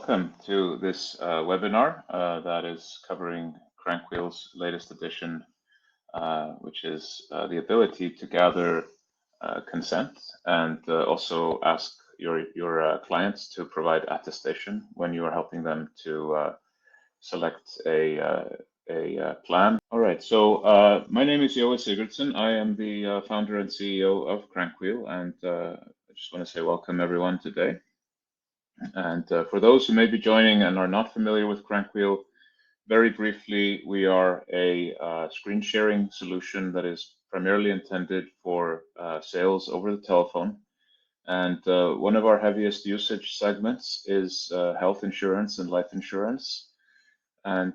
welcome to this webinar that is covering CrankWheel's latest edition, which is the ability to gather consent and also ask your clients to provide attestation when you are helping them to select a plan. All right, so my name is Joe Sigurdsson. I am the founder and CEO of CrankWheel, and I just want to say welcome everyone today. And for those who may be joining and are not familiar with CrankWheel, very briefly, we are a screen sharing solution that is primarily intended for sales over the telephone. And one of our heaviest usage segments is health insurance and life insurance. And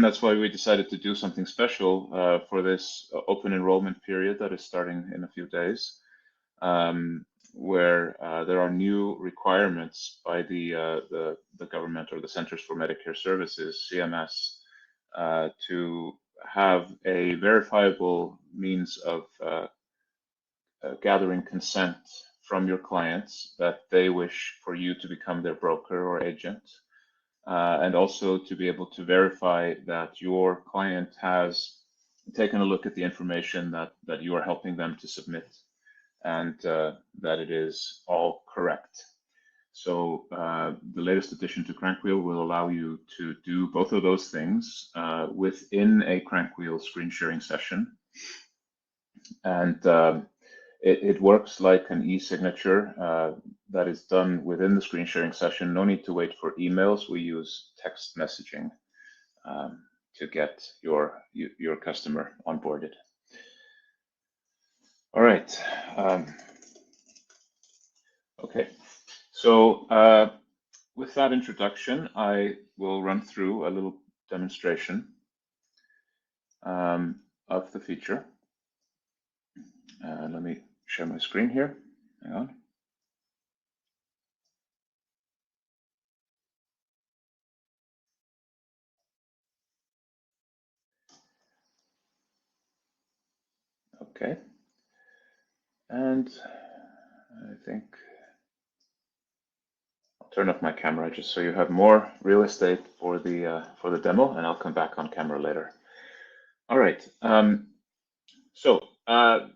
that's why we decided to do something special for this open enrollment period that is starting in a few days. Where there are new requirements by the government or the Centers for Medicare Services, CMS, to have a verifiable means of gathering consent from your clients that they wish for you to become their broker or agent, and also to be able to verify that your client has taken a look at the information that you are helping them to submit, and that it is all correct. So the latest addition to CrankWheel will allow you to do both of those things within a CrankWheel screen sharing session. And it works like an e-signature that is done within the screen sharing session. No need to wait for emails. We use text messaging to get your customer onboarded. All right. Okay. So with that introduction, I will run through a little demonstration of the feature. Let me share my screen here. Hang on. Okay. And I think I'll turn off my camera just so you have more real estate for the demo, and I'll come back on camera later. All right. So CrankWheel,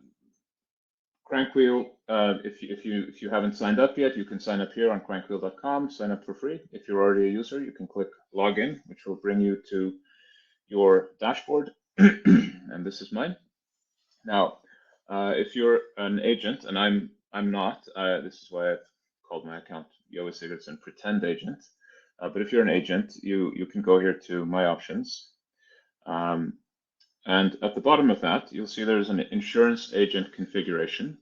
if you haven't signed up yet, you can sign up here on crankwheel.com. Sign up for free. If you're already a user, you can click login, which will bring you to your dashboard, and this is mine. Now, if you're an agent, and I'm not, this is why I've called my account Joe Sigurdsson Pretend Agent. But if you're an agent, you can go here to My Options. And at the bottom of that, you'll see there's an insurance agent configuration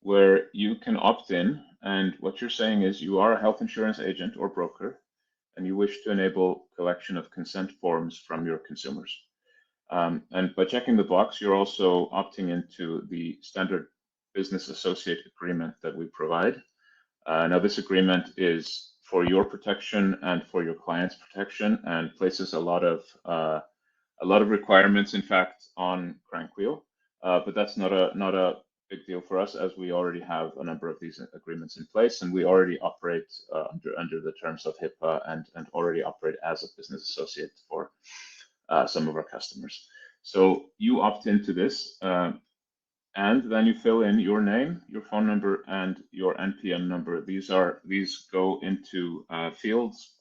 where you can opt in. And what you're saying is you are a health insurance agent or broker, and you wish to enable collection of consent forms from your consumers. And by checking the box, you're also opting into the standard business associate agreement that we provide. Now, this agreement is for your protection and for your client's protection, and places a lot of requirements, in fact, on CrankWheel. But that's not a big deal for us, as we already have a number of these agreements in place, and we already operate under the terms of HIPAA and already operate as a business associate for some of our customers. So you opt into this, and then you fill in your name, your phone number, and your NPN number. These go into fields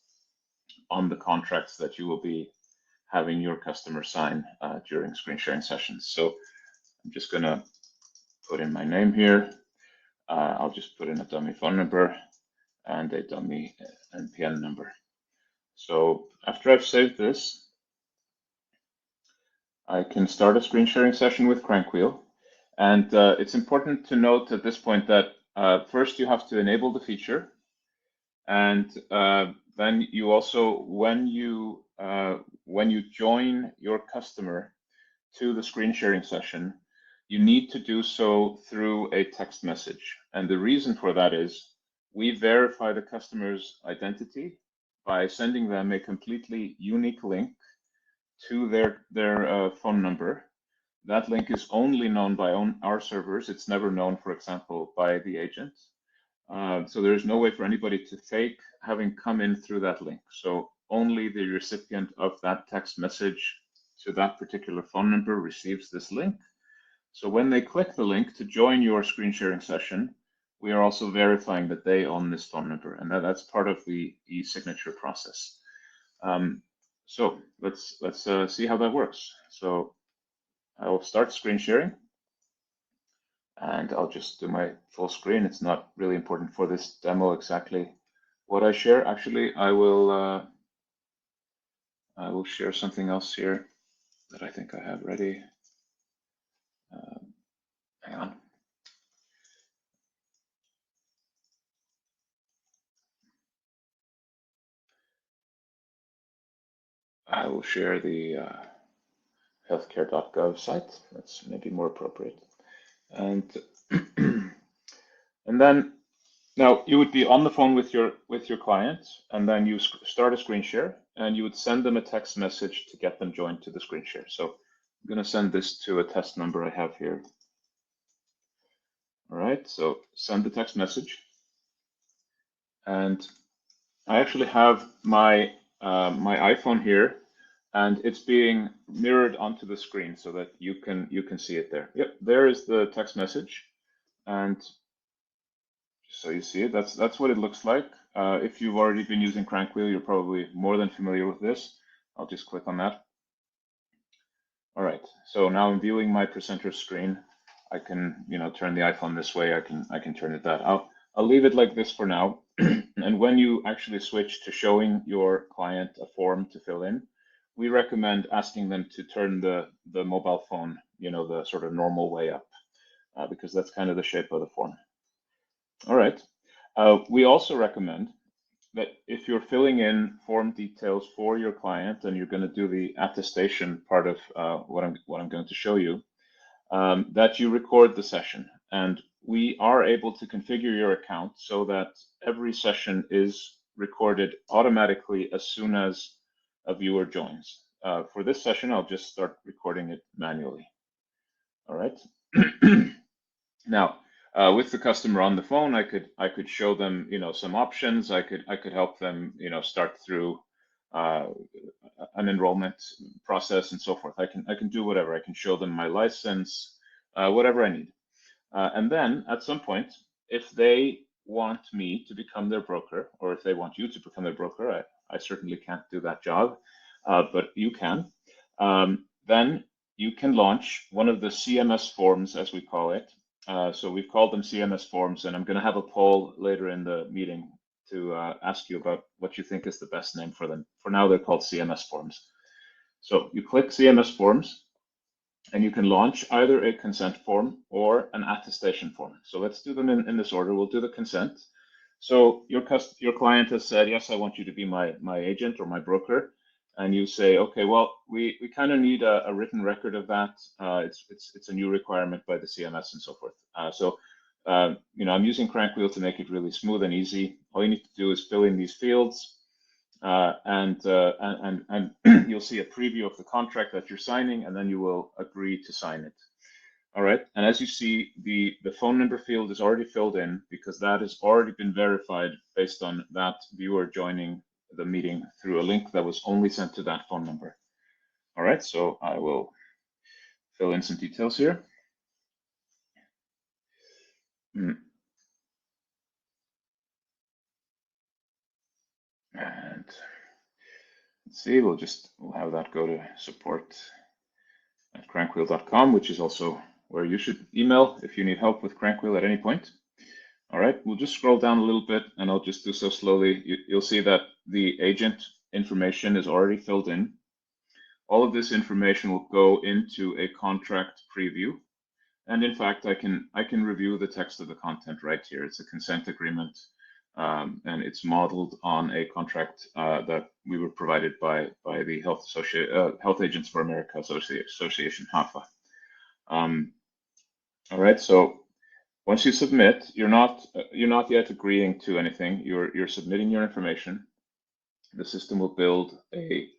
on the contracts that you will be having your customer sign during screen sharing sessions. So I'm just gonna put in my name here. I'll just put in a dummy phone number and a dummy NPN number. So after I've saved this, I can start a screen sharing session with CrankWheel. And it's important to note at this point that first you have to enable the feature. And then you also, when you join your customer to the screen sharing session, you need to do so through a text message. And the reason for that is we verify the customer's identity by sending them a completely unique link to their phone number. That link is only known by our servers. It's never known, for example, by the agent. So there's no way for anybody to fake having come in through that link. So only the recipient of that text message to that particular phone number receives this link. So when they click the link to join your screen sharing session, we are also verifying that they own this phone number, and that's part of the e-signature process. So let's see how that works. So I will start screen sharing, and I'll just do my full screen. It's not really important for this demo exactly what I share. Actually, I will share something else here that I think I have ready. Hang on. I will share the healthcare.gov site. That's maybe more appropriate. And and then now you would be on the phone with your client, and then you start a screen share, and you would send them a text message to get them joined to the screen share. So I'm going to send this to a test number I have here. All right, so send the text message, and I actually have my my iPhone here, and it's being mirrored onto the screen so that you can see it there. Yep, there is the text message, and so you see it. That's what it looks like. If you've already been using CrankWheel, you're probably more than familiar with this. I'll just click on that. All right, so now I'm viewing my presenter screen. I can, turn the iPhone this way. I can turn it that. I'll leave it like this for now. And when you actually switch to showing your client a form to fill in, we recommend asking them to turn the mobile phone, the sort of normal way up, because that's kind of the shape of the form. All right. We also recommend that if you're filling in form details for your client and you're going to do the attestation part of what I'm going to show you, that you record the session. And we are able to configure your account so that every session is recorded automatically as soon as a viewer joins. For this session, I'll just start recording it manually. All right. Now, with the customer on the phone, I could show them, some options. I could help them, start through an enrollment process and so forth. I can do whatever. I can show them my license, whatever I need. And then at some point, if they want me to become their broker, or if they want you to become their broker, I certainly can't do that job, but you can. Then you can launch one of the CMS forms, as we call it. So we've called them CMS forms, and I'm going to have a poll later in the meeting to ask you about what you think is the best name for them. For now, they're called CMS forms. So you click CMS forms, and you can launch either a consent form or an attestation form. So let's do them in this order. We'll do the consent. So your client has said, yes, I want you to be my agent or my broker. And you say, okay, well, we kind of need a written record of that. It's a new requirement by the CMS and so forth. I'm using CrankWheel to make it really smooth and easy. All you need to do is fill in these fields, and you'll see a preview of the contract that you're signing, and then you will agree to sign it. All right, and as you see, the phone number field is already filled in because that has already been verified based on that viewer joining the meeting through a link that was only sent to that phone number. All right, so I will fill in some details here. And let's see, we'll have that go to support@crankwheel.com, which is also where you should email if you need help with CrankWheel at any point. All right, we'll just scroll down a little bit, and I'll just do so slowly. You'll see that the agent information is already filled in. All of this information will go into a contract preview. And in fact, I can review the text of the content right here. It's a consent agreement, and it's modeled on a contract that we were provided by the Health Agents for America Association, HAFA. All right, so once you submit, you're not yet agreeing to anything. You're submitting your information. The system will build a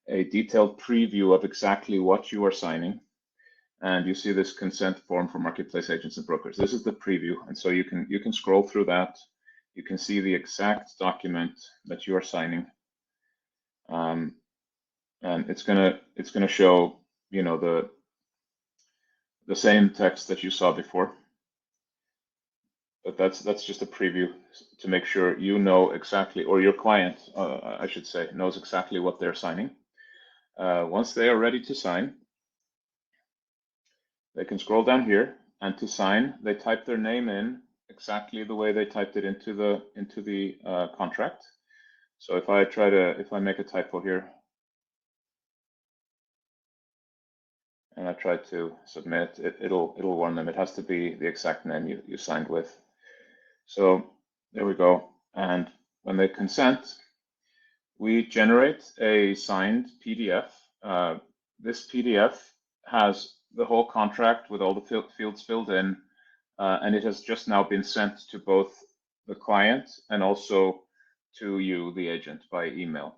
detailed preview of exactly what you are signing. And you see this consent form for marketplace agents and brokers. This is the preview, and so you can scroll through that. you can see the exact document that you are signing. And it's gonna show, you know, the same text that you saw before. But that's just a preview to make sure you know exactly, or your client, I should say, knows exactly what they're signing. Once they are ready to sign, they can scroll down here, and to sign, they type their name in exactly the way they typed it into the contract. So if I make a typo here, and I try to submit, it'll warn them. It has to be the exact name you signed with. So there we go. And when they consent, we generate a signed PDF. This PDF has the whole contract with all the fields filled in, and it has just now been sent to both the client and also to you, the agent, by email.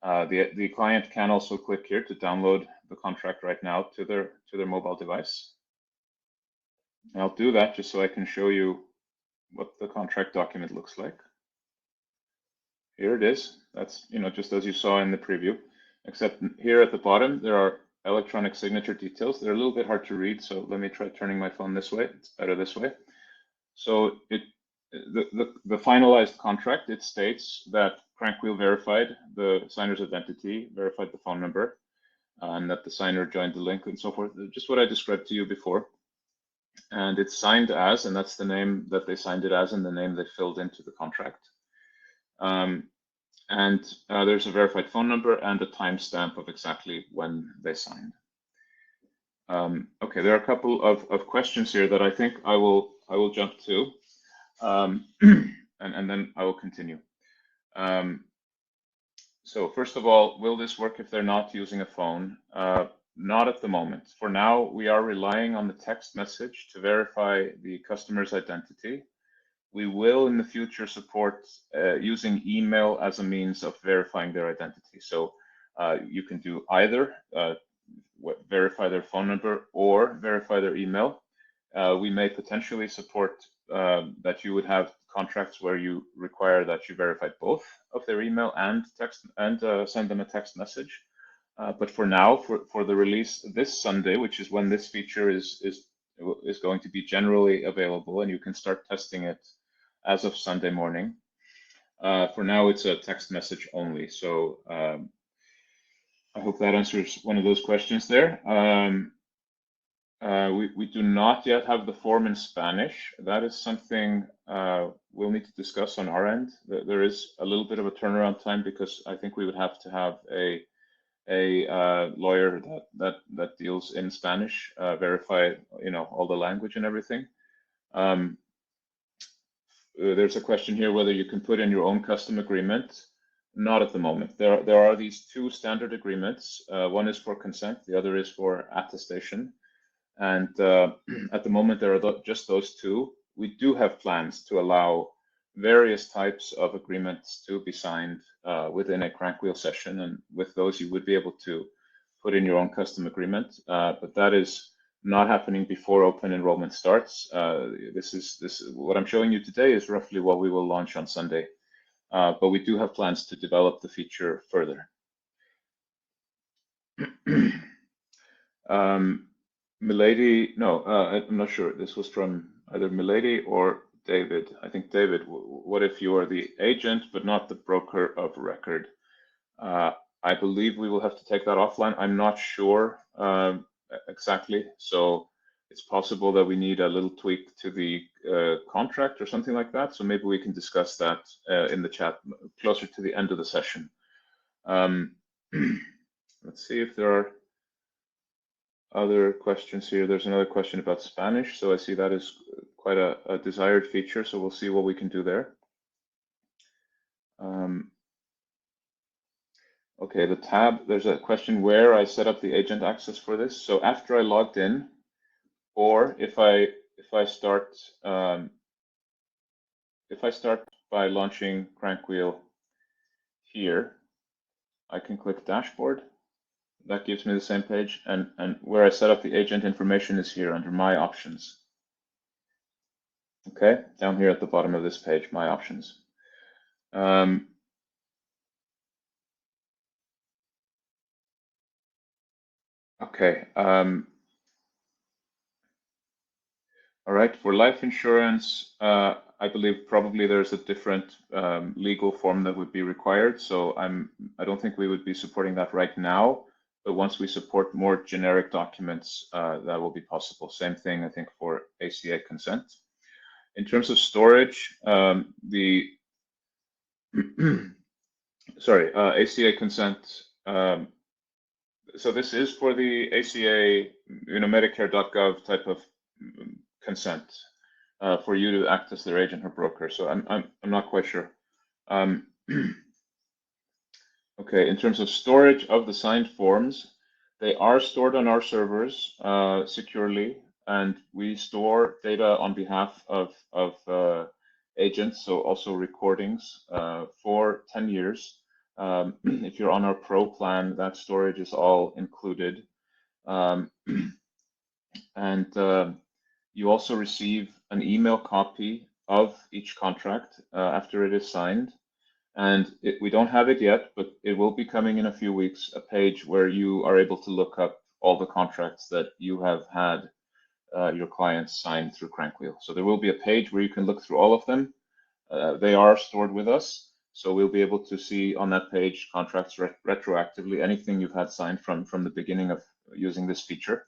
The client can also click here to download the contract right now to their mobile device. And I'll do that just so I can show you what the contract document looks like. Here it is. That's, you know, just as you saw in the preview, except here at the bottom there are electronic signature details. They're a little bit hard to read, so let me try turning my phone this way. It's better this way. So the finalized contract, it states that CrankWheel verified the signer's identity, verified the phone number, and that the signer joined the link and so forth. Just what I described to you before. And it's signed as, and that's the name that they signed it as and the name they filled into the contract. There's a verified phone number and a timestamp of exactly when they signed. Okay, there are a couple of questions here that I think I will jump to, and then I will continue. So first of all, will this work if they're not using a phone? Not at the moment. For now, we are relying on the text message to verify the customer's identity. We will in the future support using email as a means of verifying their identity. So you can do either verify their phone number or verify their email. We may potentially support that you would have contracts where you require that you verify both of their email and text and send them a text message. But for now, for the release this Sunday, which is when this feature is going to be generally available, and you can start testing it as of Sunday morning. For now, it's a text message only. So I hope that answers one of those questions there. We do not yet have the form in Spanish. That is something we'll need to discuss on our end. There is a little bit of a turnaround time because I think we would have to have a lawyer that deals in Spanish verify, you know, all the language and everything. There's a question here whether you can put in your own custom agreement. Not at the moment. There are these two standard agreements. One is for consent, the other is for attestation. And at the moment, there are just those two. We do have plans to allow various types of agreements to be signed within a CrankWheel session. And with those, you would be able to put in your own custom agreement. But that is not happening before open enrollment starts. This what I'm showing you today is roughly what we will launch on Sunday. But we do have plans to develop the feature further. Milady, no, I'm not sure. This was from either Milady or David. I think David, what if you are the agent but not the broker of record? I believe we will have to take that offline. I'm not sure exactly. So it's possible that we need a little tweak to the contract or something like that. So maybe we can discuss that in the chat closer to the end of the session. Let's see if there are other questions here. There's another question about Spanish. So I see that is quite a desired feature. So we'll see what we can do there. Okay, the tab, there's a question where I set up the agent access for this. So after I logged in, or if I start by launching CrankWheel here, I can click dashboard. That gives me the same page, and where I set up the agent information is here under my options. Okay, down here at the bottom of this page, my options. Okay. All right. For life insurance, I believe probably there's a different legal form that would be required. So I don't think we would be supporting that right now. But once we support more generic documents, that will be possible. Same thing, I think, for ACA consent. In terms of storage, sorry, ACA consent. So this is for the ACA, Medicare.gov type of consent for you to act as their agent or broker. So I'm not quite sure. Okay, in terms of storage of the signed forms, they are stored on our servers securely, and we store data on behalf of agents, so also recordings for 10 years. If you're on our Pro plan, that storage is all included. And you also receive an email copy of each contract after it is signed. And we don't have it yet, but it will be coming in a few weeks, a page where you are able to look up all the contracts that you have had your clients sign through CrankWheel. So there will be a page where you can look through all of them. They are stored with us, so we'll be able to see on that page contracts retroactively, anything you've had signed from the beginning of using this feature.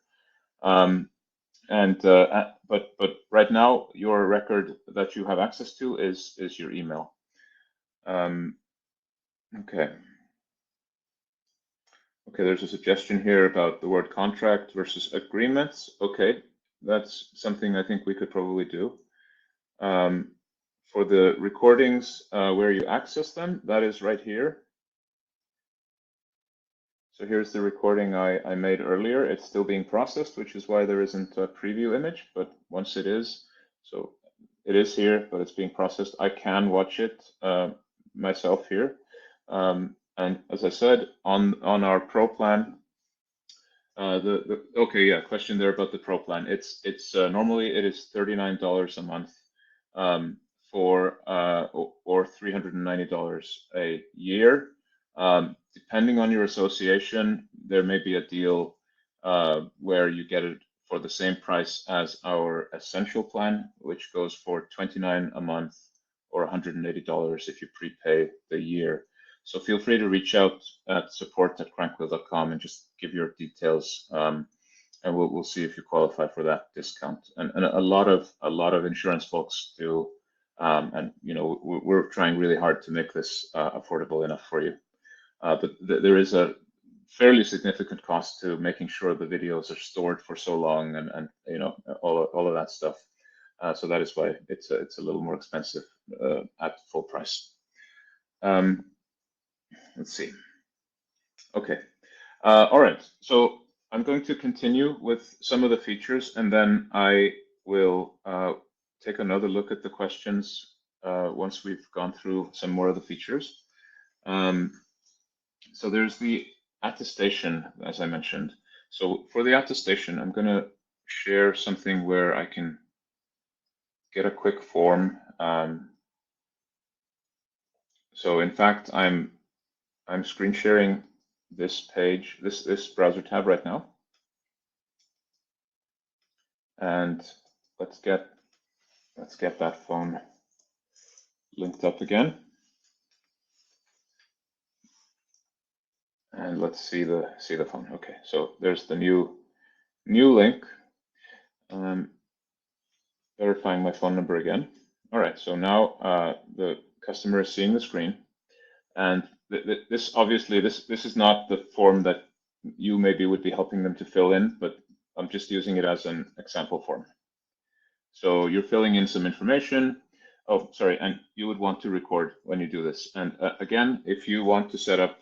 But right now, your record that you have access to is your email. Okay. Okay, there's a suggestion here about the word contract versus agreements. Okay, that's something I think we could probably do. For the recordings where you access them, that is right here. So here's the recording I made earlier. It's still being processed, which is why there isn't a preview image, but once it is, so it is here, but it's being processed. I can watch it myself here. And as I said, on our Pro plan, okay, yeah, question there about the Pro plan. It's normally it is $39 a month for or $390 a year. Depending on your association, there may be a deal where you get it for the same price as our essential plan, which goes for $29 a month or $180 if you prepay the year. So feel free to reach out at support@crankwheel.com and just give your details, and we'll see if you qualify for that discount. And a lot of insurance folks do, and we're trying really hard to make this affordable enough for you. But there is a fairly significant cost to making sure the videos are stored for so long, and all of that stuff. So that is why it's a little more expensive at full price. Let's see. Okay. All right. So I'm going to continue with some of the features, and then I will take another look at the questions once we've gone through some more of the features. So there's the attestation, as I mentioned. So for the attestation, I'm going to share something where I can get a quick form. So in fact, I'm screen sharing this page, this browser tab right now. And let's get that phone linked up again. And let's see the phone. Okay, so there's the new link. Verifying my phone number again. All right, so now the customer is seeing the screen, and this obviously this is not the form that you maybe would be helping them to fill in, but I'm just using it as an example form. So you're filling in some information. Oh, sorry, and you would want to record when you do this. And again, if you want to set up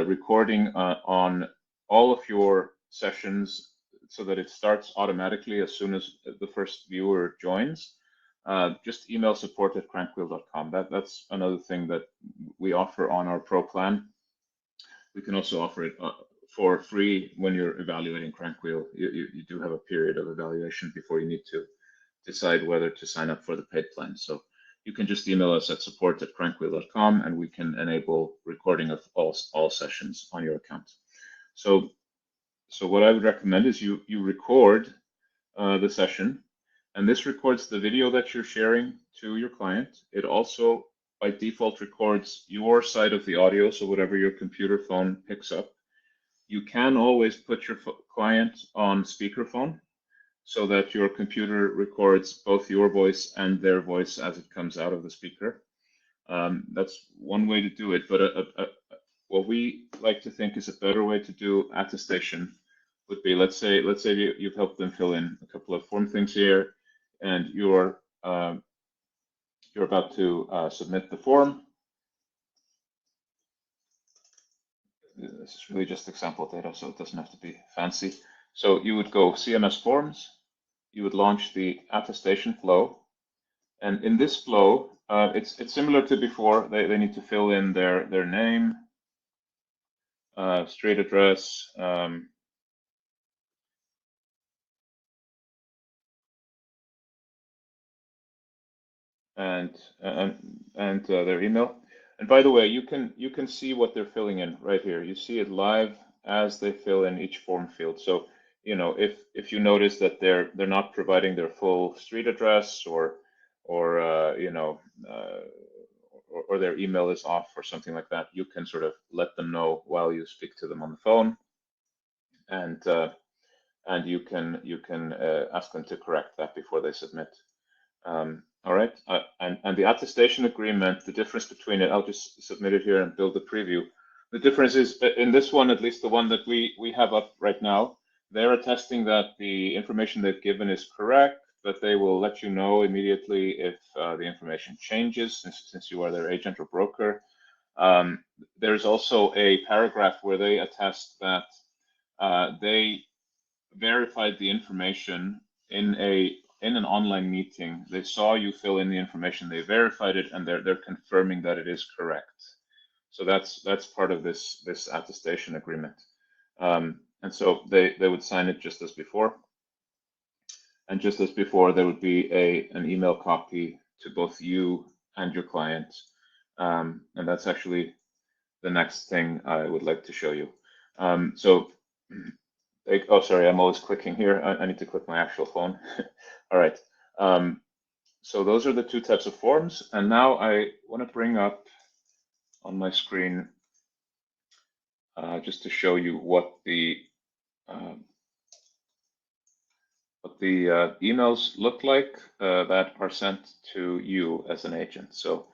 recording on all of your sessions so that it starts automatically as soon as the first viewer joins, just email support@crankwheel.com. That's another thing that we offer on our Pro plan. We can also offer it for free when you're evaluating CrankWheel. You do have a period of evaluation before you need to decide whether to sign up for the paid plan. So you can just email us at support@crankwheel.com and we can enable recording of all sessions on your account. So what I would recommend is you record the session, and this records the video that you're sharing to your client. It also by default records your side of the audio, so whatever your computer phone picks up. You can always put your client on speakerphone so that your computer records both your voice and their voice as it comes out of the speaker. That's one way to do it, but what we like to think is a better way to do attestation would be, let's say you've helped them fill in a couple of form things here, and you're about to submit the form. This is really just example data, so it doesn't have to be fancy. So you would go CMS Forms, you would launch the attestation flow, and in this flow, it's similar to before. They need to fill in their name, street address, and their email. And by the way, you can see what they're filling in right here. You see it live as they fill in each form field. So if you notice that they're not providing their full street address, or their email is off or something like that, you can sort of let them know while you speak to them on the phone, and you can ask them to correct that before they submit. All right, and the attestation agreement, the difference between it, I'll just submit it here and build the preview. The difference is, in this one, at least the one that we have up right now, they're attesting that the information they've given is correct, but they will let you know immediately if the information changes, since you are their agent or broker. There's also a paragraph where they attest that they verified the information in an online meeting. They saw you fill in the information, they verified it, and they're confirming that it is correct. So that's part of this attestation agreement. And so they would sign it just as before. And just as before, there would be an email copy to both you and your client. And that's actually the next thing I would like to show you. Oh, sorry, I'm always clicking here. I need to click my actual phone. All right. So those are the two types of forms. And now I want to bring up on my screen just to show you what the emails look like that are sent to you as an agent. So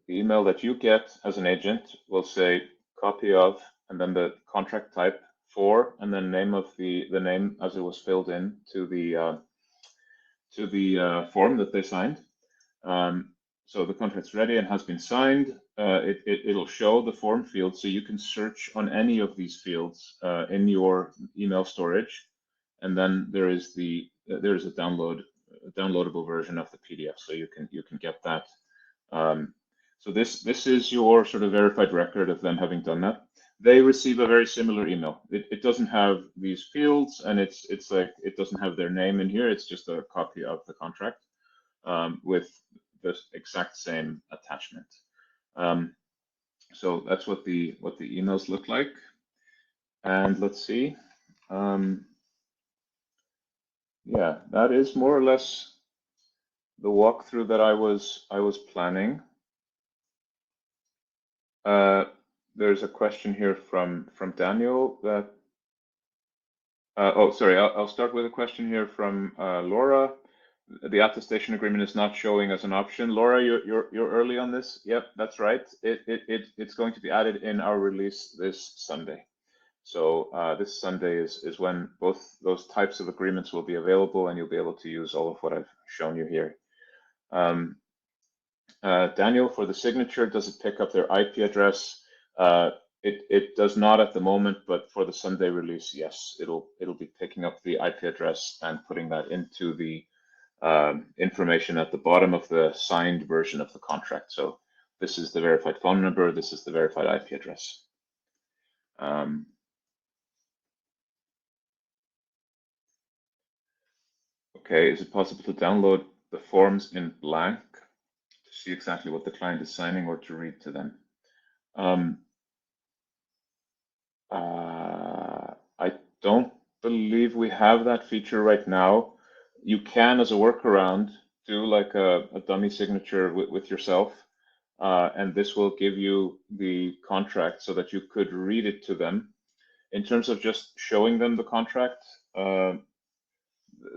the email that you get as an agent will say copy of, and then the contract type for, and then name of the name as it was filled in to the form that they signed. So the contract's ready and has been signed. It'll show the form field, so you can search on any of these fields in your email storage, and then there is a downloadable version of the PDF, so you can get that. So this is your sort of verified record of them having done that. They receive a very similar email. It doesn't have these fields, and it's like it doesn't have their name in here. It's just a copy of the contract with the exact same attachment. So that's what the emails look like. And let's see. Yeah, that is more or less the walkthrough that I was planning. There's a question here from Daniel that. Oh, sorry. I'll start with a question here from Laura. The attestation agreement is not showing as an option. Laura, you're early on this. Yep, that's right. It's going to be added in our release this Sunday. So this Sunday is when both those types of agreements will be available, and you'll be able to use all of what I've shown you here. Daniel, for the signature, does it pick up their IP address? It does not at the moment, but for the Sunday release, yes, it'll be picking up the IP address and putting that into the information at the bottom of the signed version of the contract. So this is the verified phone number. This is the verified IP address. Okay, is it possible to download the forms in blank to see exactly what the client is signing or to read to them? I don't believe we have that feature right now. You can, as a workaround, do like a dummy signature with yourself, and this will give you the contract so that you could read it to them. In terms of just showing them the contract,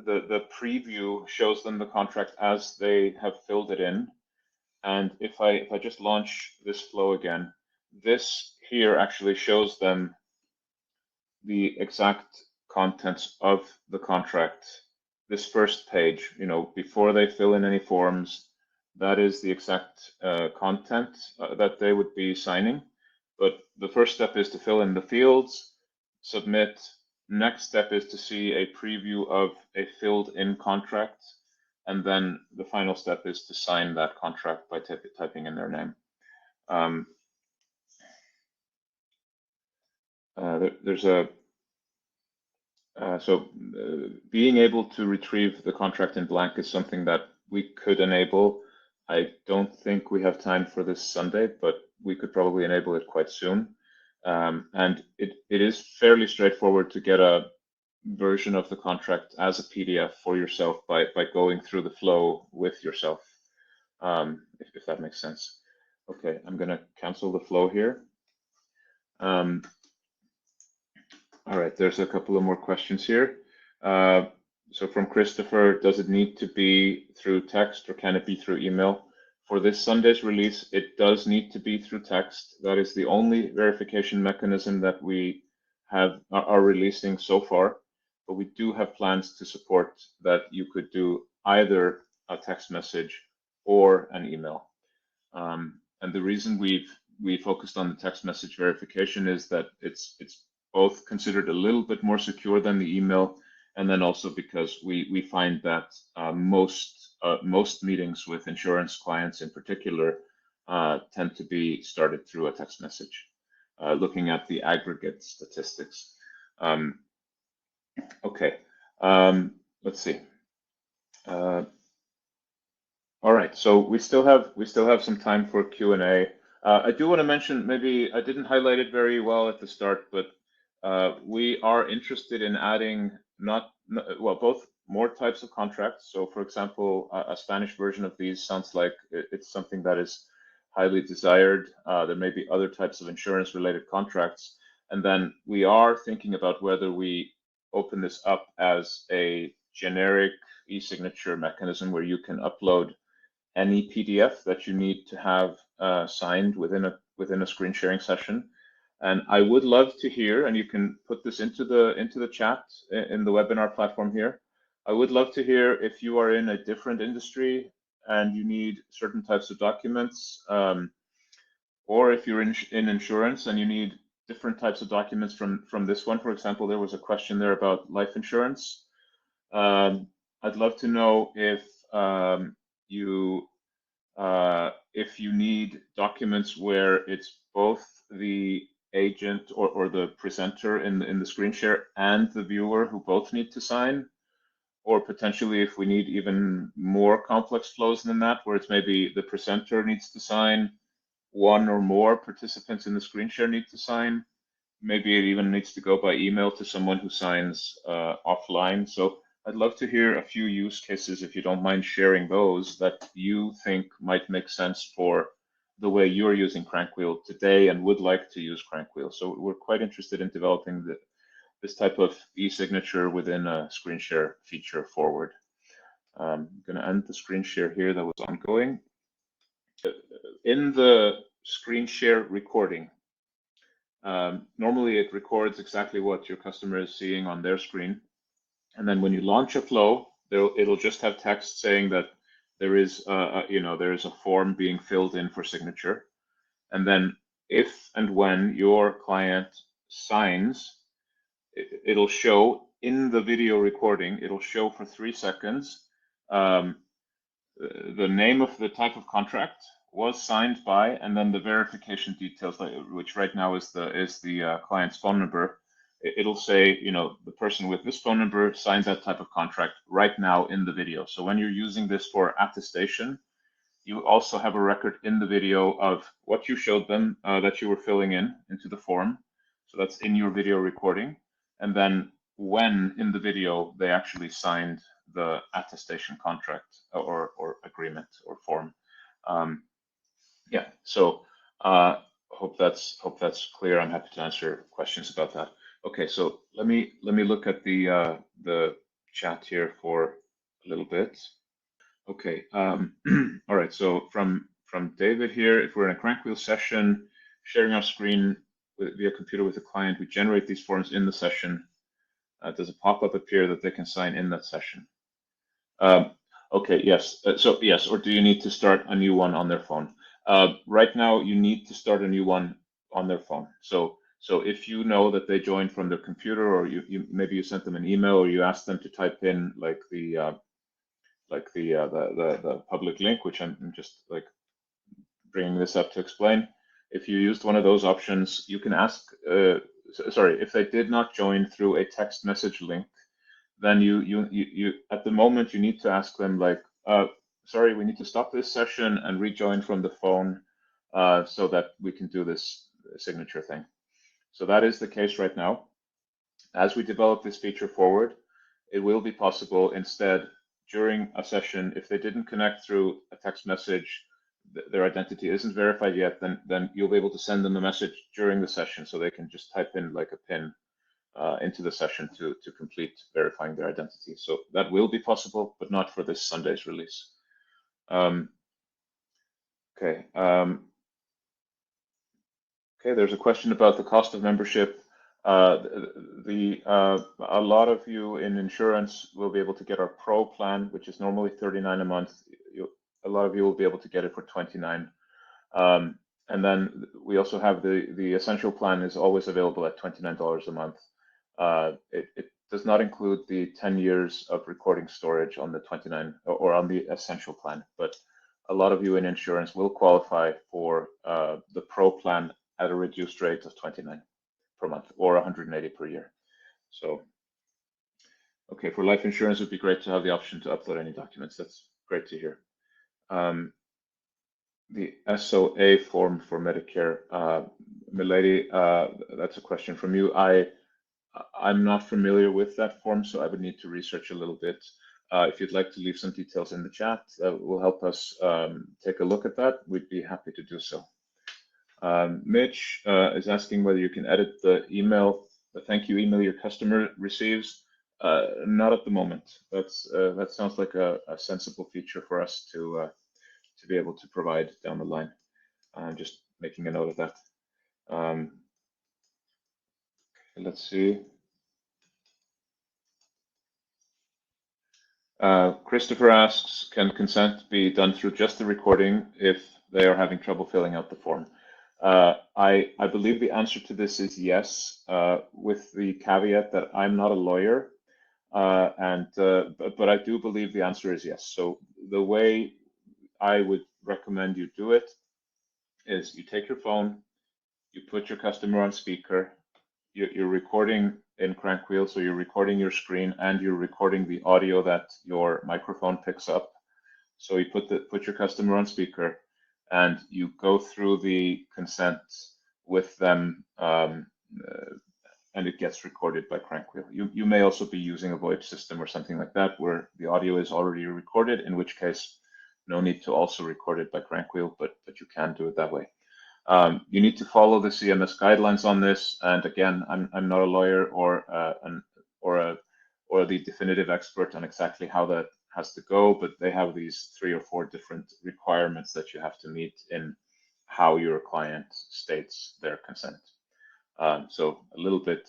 the preview shows them the contract as they have filled it in. And if I just launch this flow again, this here actually shows them the exact contents of the contract. This first page, before they fill in any forms, that is the exact content that they would be signing. But the first step is to fill in the fields, submit. Next step is to see a preview of a filled in contract. And then the final step is to sign that contract by typing in their name. There's a being able to retrieve the contract in blank is something that we could enable. I don't think we have time for this Sunday, but we could probably enable it quite soon. And it is fairly straightforward to get a version of the contract as a PDF for yourself by going through the flow with yourself, if that makes sense. Okay, I'm going to cancel the flow here. All right, there's a couple of more questions here. So from Christopher, does it need to be through text or can it be through email? For this Sunday's release, it does need to be through text. That is the only verification mechanism that we are releasing so far, but we do have plans to support that you could do either a text message or an email. And the reason we focused on the text message verification is that it's both considered a little bit more secure than the email, and then also because we find that most meetings with insurance clients in particular tend to be started through a text message, looking at the aggregate statistics. Okay, let's see. All right, so we still have some time for Q&A. I do want to mention, maybe I didn't highlight it very well at the start, but we are interested in adding both more types of contracts. So for example, a Spanish version of these sounds like it's something that is highly desired. There may be other types of insurance related contracts. And then we are thinking about whether we open this up as a generic e-signature mechanism where you can upload any PDF that you need to have signed within a screen sharing session. And I would love to hear, and you can put this into the chat in the webinar platform here. I would love to hear if you are in a different industry and you need certain types of documents, or if you're in insurance and you need different types of documents from this one. For example, there was a question there about life insurance. I'd love to know if you need documents where it's both the agent or the presenter in the screen share and the viewer who both need to sign, or potentially if we need even more complex flows than that, where it's maybe the presenter needs to sign, one or more participants in the screen share need to sign. Maybe it even needs to go by email to someone who signs offline. So I'd love to hear a few use cases, if you don't mind sharing those, that you think might make sense for the way you're using CrankWheel today and would like to use CrankWheel. So we're quite interested in developing this type of e-signature within a screen share feature forward. I'm going to end the screen share here that was ongoing. In the screen share recording, normally it records exactly what your customer is seeing on their screen. And then when you launch a flow, it'll just have text saying that there is a form being filled in for signature. And then if and when your client signs, it'll show in the video recording, it'll show for 3 seconds the name of the type of contract was signed by, and then the verification details, which right now is the client's phone number. it'll say, you know, the person with this phone number signed that type of contract right now in the video. So when you're using this for attestation, you also have a record in the video of what you showed them that you were filling in into the form. So that's in your video recording. And then when in the video they actually signed the attestation contract or agreement or form. Yeah, so hope that's clear. I'm happy to answer questions about that. Okay, so let me look at the chat here for a little bit. Okay, all right, so from David here, if we're in a CrankWheel session, sharing our screen via computer with a client, we generate these forms in the session. Does a pop-up appear that they can sign in that session? Okay, yes, so yes, or do you need to start a new one on their phone? Right now, you need to start a new one on their phone. So if you know that they joined from their computer, or maybe you sent them an email, or you asked them to type in like the public link, which I'm just like bringing this up to explain. If you used one of those options, you can ask, sorry, if they did not join through a text message link, then you at the moment you need to ask them like, sorry, we need to stop this session and rejoin from the phone so that we can do this signature thing. So that is the case right now. As we develop this feature forward, it will be possible instead during a session, if they didn't connect through a text message, their identity isn't verified yet, then you'll be able to send them a message during the session so they can just type in like a PIN into the session to complete verifying their identity. So that will be possible, but not for this Sunday's release. Okay. Okay, there's a question about the cost of membership. A lot of you in insurance will be able to get our Pro plan, which is normally $39 a month. A lot of you will be able to get it for $29. And then we also have the Essential plan is always available at $29 a month. It does not include the 10 years of recording storage on the 29 or on the Essential plan, but a lot of you in insurance will qualify for the Pro plan at a reduced rate of $29 per month or $180 per year. So, okay, for life insurance, it would be great to have the option to upload any documents. That's great to hear. The SOA form for Medicare, Milady, that's a question from you. I'm not familiar with that form, so I would need to research a little bit. If you'd like to leave some details in the chat, that will help us take a look at that. We'd be happy to do so. Mitch is asking whether you can edit the email, the thank you email your customer receives. Not at the moment. That sounds like a sensible feature for us to be able to provide down the line. I'm just making a note of that. Let's see. Christopher asks, can consent be done through just the recording if they are having trouble filling out the form? I believe the answer to this is yes, with the caveat that I'm not a lawyer, but I do believe the answer is yes. So the way I would recommend you do it is you take your phone, you put your customer on speaker, you're recording in CrankWheel, so you're recording your screen and you're recording the audio that your microphone picks up. So you put your customer on speaker and you go through the consent with them, and it gets recorded by CrankWheel. You may also be using a VoIP system or something like that where the audio is already recorded, in which case no need to also record it by CrankWheel, but you can do it that way. You need to follow the CMS guidelines on this, and again, I'm not a lawyer or the definitive expert on exactly how that has to go, but they have these 3 or 4 different requirements that you have to meet in how your client states their consent. So a little bit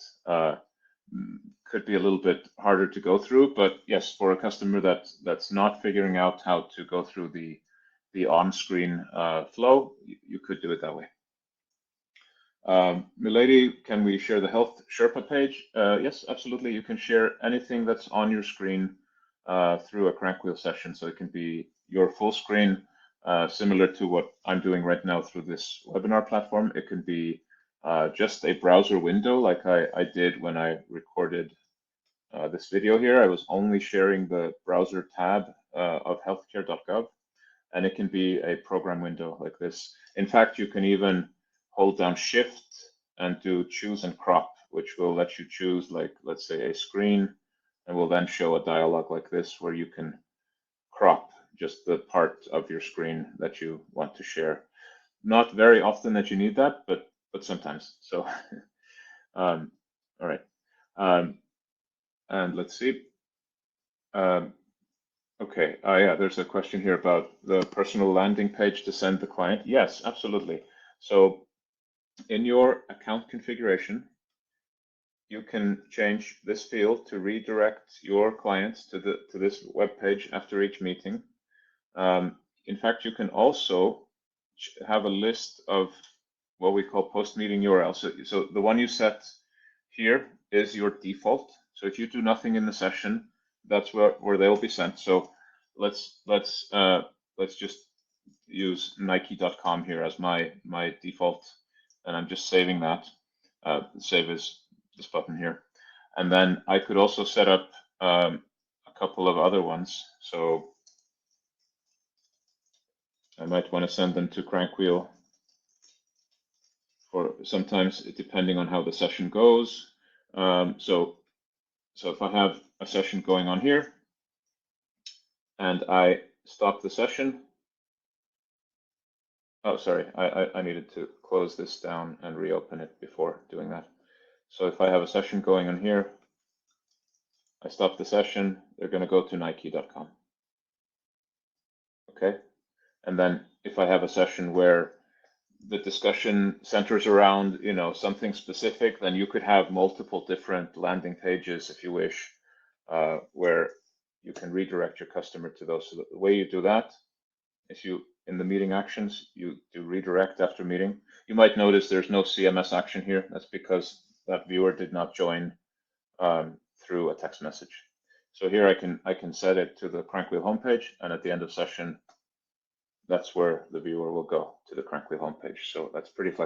could be a little bit harder to go through, but yes, for a customer that's not figuring out how to go through the on-screen flow, you could do it that way. Milady, can we share the Health Sherpa page? Yes, absolutely. You can share anything that's on your screen through a CrankWheel session. So it can be your full screen, similar to what I'm doing right now through this webinar platform. It can be just a browser window like I did when I recorded this video here. I was only sharing the browser tab of healthcare.gov, and it can be a program window like this. In fact, you can even hold down Shift and do choose and crop, which will let you choose, like, let's say, a screen, and will then show a dialog like this where you can crop just the part of your screen that you want to share. Not very often that you need that, but sometimes. So, all right. And let's see. Okay, yeah, there's a question here about the personal landing page to send the client. Yes, absolutely. So in your account configuration, you can change this field to redirect your clients to this web page after each meeting. In fact, you can also have a list of what we call post-meeting URLs. So the one you set here is your default. So if you do nothing in the session, that's where they'll be sent. So let's just use Nike.com here as my default, and I'm just saving that. Save as this button here, and then I could also set up a couple of other ones. So I might want to send them to CrankWheel for sometimes, depending on how the session goes. So if I have a session going on here and I stop the session, oh, sorry, I needed to close this down and reopen it before doing that. So if I have a session going on here, I stop the session, they're going to go to Nike.com. Okay. And then if I have a session where the discussion centers around, something specific, then you could have multiple different landing pages if you wish, where you can redirect your customer to those. So the way you do that is in the meeting actions, you do redirect after meeting. You might notice there's no CMS action here. That's because that viewer did not join through a text message. So here I can set it to the CrankWheel homepage, and at the end of session, that's where the viewer will go, to the CrankWheel homepage. So that's pretty flexible.